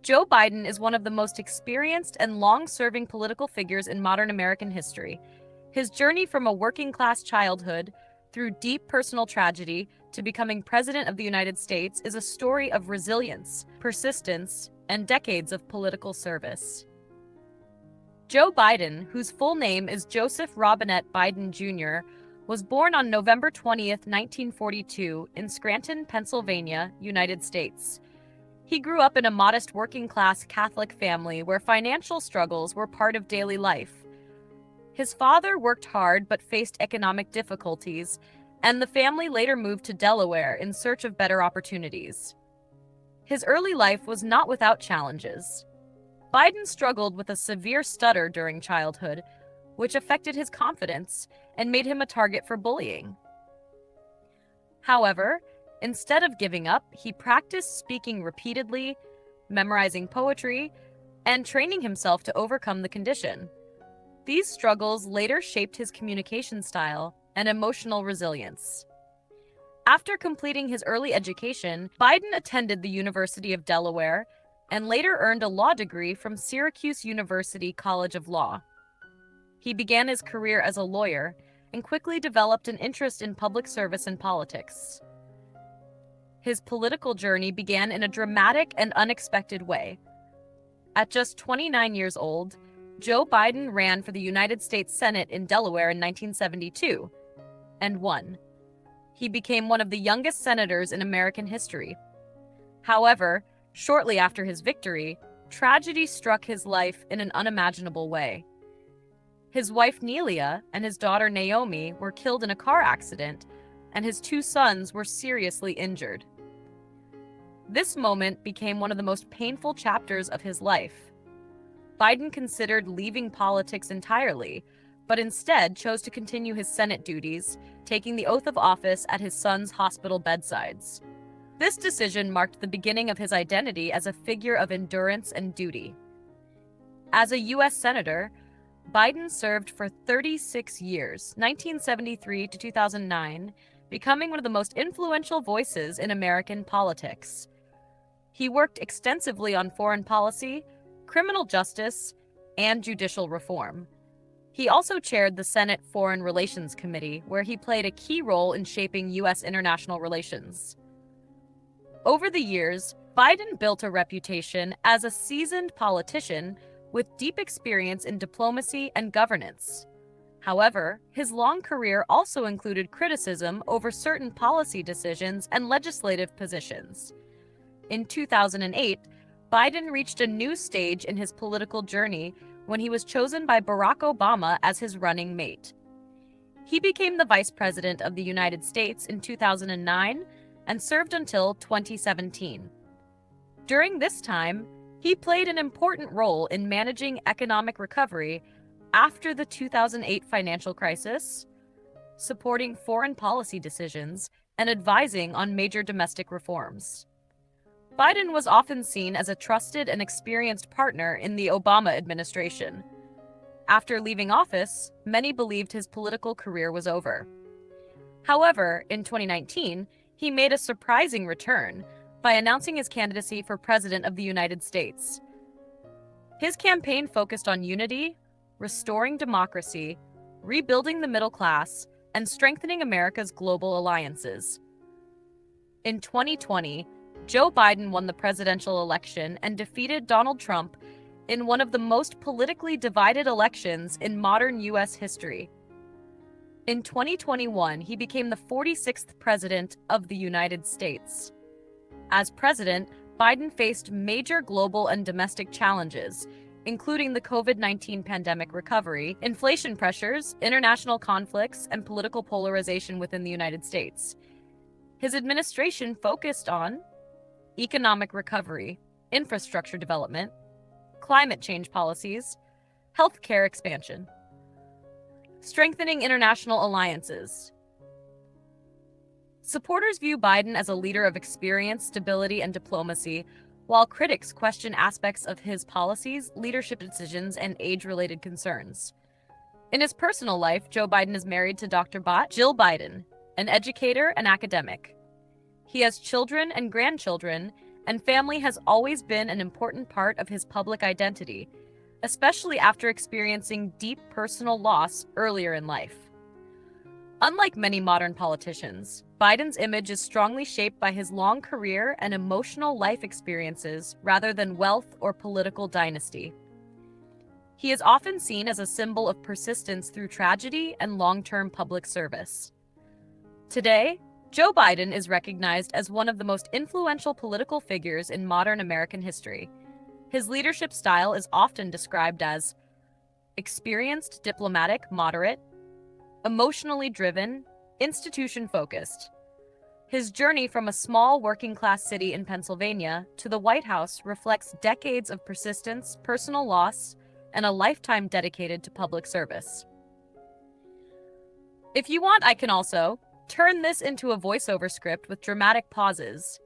Joe Biden is one of the most experienced and long-serving political figures in modern American history. His journey from a working-class childhood through deep personal tragedy to becoming President of the United States is a story of resilience, persistence, and decades of political service. Joe Biden, whose full name is Joseph Robinette Biden Jr., was born on November 20th, 1942, in Scranton, Pennsylvania, United States. He grew up in a modest working-class Catholic family where financial struggles were part of daily life. His father worked hard but faced economic difficulties, and the family later moved to Delaware in search of better opportunities. His early life was not without challenges. Biden struggled with a severe stutter during childhood, which affected his confidence and made him a target for bullying. However, instead of giving up, he practiced speaking repeatedly, memorizing poetry, and training himself to overcome the condition. These struggles later shaped his communication style and emotional resilience. After completing his early education, Biden attended the University of Delaware and later earned a law degree from Syracuse University College of Law. He began his career as a lawyer and quickly developed an interest in public service and politics. His political journey began in a dramatic and unexpected way. At just 29 years old, Joe Biden ran for the United States Senate in Delaware in 1972 and won. He became one of the youngest senators in American history. However, shortly after his victory, tragedy struck his life in an unimaginable way. His wife Nelia and his daughter Naomi were killed in a car accident, and his two sons were seriously injured. This moment became one of the most painful chapters of his life. Biden considered leaving politics entirely, but instead chose to continue his Senate duties, taking the oath of office at his son's hospital bedsides. This decision marked the beginning of his identity as a figure of endurance and duty. As a U.S. Senator, Biden served for 36 years, 1973 to 2009, becoming one of the most influential voices in American politics. He worked extensively on foreign policy, criminal justice, and judicial reform. He also chaired the Senate Foreign Relations Committee, where he played a key role in shaping U.S. international relations. Over the years, Biden built a reputation as a seasoned politician with deep experience in diplomacy and governance. However, his long career also included criticism over certain policy decisions and legislative positions. In 2008, Biden reached a new stage in his political journey when he was chosen by Barack Obama as his running mate. He became the Vice President of the United States in 2009 and served until 2017. During this time, he played an important role in managing economic recovery after the 2008 financial crisis, supporting foreign policy decisions, and advising on major domestic reforms. Biden was often seen as a trusted and experienced partner in the Obama administration. After leaving office, many believed his political career was over. However, in 2019, he made a surprising return by announcing his candidacy for President of the United States. His campaign focused on unity, restoring democracy, rebuilding the middle class, and strengthening America's global alliances. In 2020, Joe Biden won the presidential election and defeated Donald Trump in one of the most politically divided elections in modern U.S. history. In 2021, he became the 46th president of the United States. As president, Biden faced major global and domestic challenges, including the COVID-19 pandemic recovery, inflation pressures, international conflicts, and political polarization within the United States. His administration focused on economic recovery, infrastructure development, climate change policies, healthcare expansion, strengthening international alliances. Supporters view Biden as a leader of experience, stability, and diplomacy, while critics question aspects of his policies, leadership decisions, and age-related concerns. In his personal life, Joe Biden is married to Dr. Jill Biden, an educator and academic. He has children and grandchildren and family has always been an important part of his public identity, especially after experiencing deep personal loss earlier in life. Unlike many modern politicians, Biden's image is strongly shaped by his long career and emotional life experiences rather than wealth or political dynasty. He is often seen as a symbol of persistence through tragedy and long-term public service. Today, Joe Biden is recognized as one of the most influential political figures in modern American history. His leadership style is often described as experienced, diplomatic, moderate, emotionally driven, institution-focused. His journey from a small working-class city in Pennsylvania to the White House reflects decades of persistence, personal loss, and a lifetime dedicated to public service. If you want, I can also turn this into a voiceover script with dramatic pauses.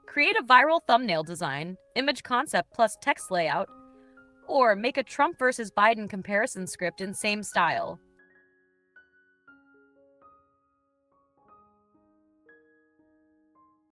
Create a viral thumbnail design, image concept plus text layout, or make a Trump versus Biden comparison script in same style.